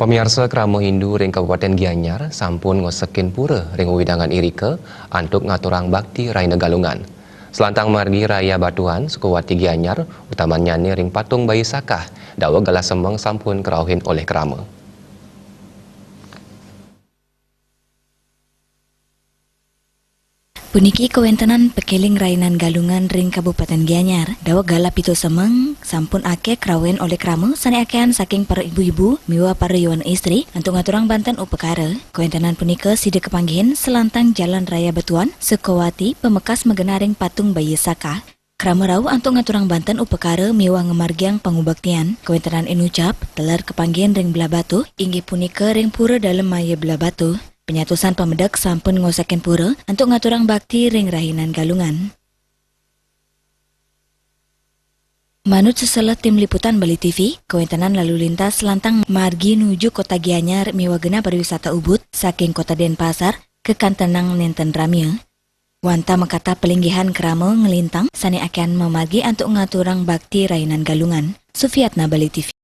Pemirsa Krama Hindu ring Kabupaten Gianyar sampun ngosekin pura ring widangan irika antuk ngaturang bakti Raina Galungan. Selantang margi Raya Batuan Sukawati Gianyar utamanya ring patung bayi Sakah dawa galas semeng sampun kerauhin oleh Krama. Puniki kawentenan pekeling Rainan Galungan ring Kabupaten Gianyar, dawa gala pito semeng sampun ake krawen oleh Krama sane akean saking para ibu-ibu miwa para yuan istri untuk ngaturang banten upekara. Kawentenan punika sida kepanggihan selantang Jalan Raya Batuan Sukawati pemekas megenaring patung bayi Sakah. Krama rau antuk ngaturang banten upekara miwa ngemargiang pangubaktian. Kawentenan inucap telar kepanggihan ring belah batu inggih punika ring pura dalam maya belah batu. Penyatusan pemedak sampun ngosaken pura untuk ngaturang bakti ring Rainan Galungan. Manut seselah tim liputan Bali TV, kawentenan lalu lintas selantang margi nuju kota Gianyar miwagena pariwisata Ubud saking kota Denpasar ke Kantenang nenten ramia. Wanta makata pelinggihan Krama ngelintang sane akan memargi untuk ngaturang bakti Rainan Galungan. Sufiatna Bali TV.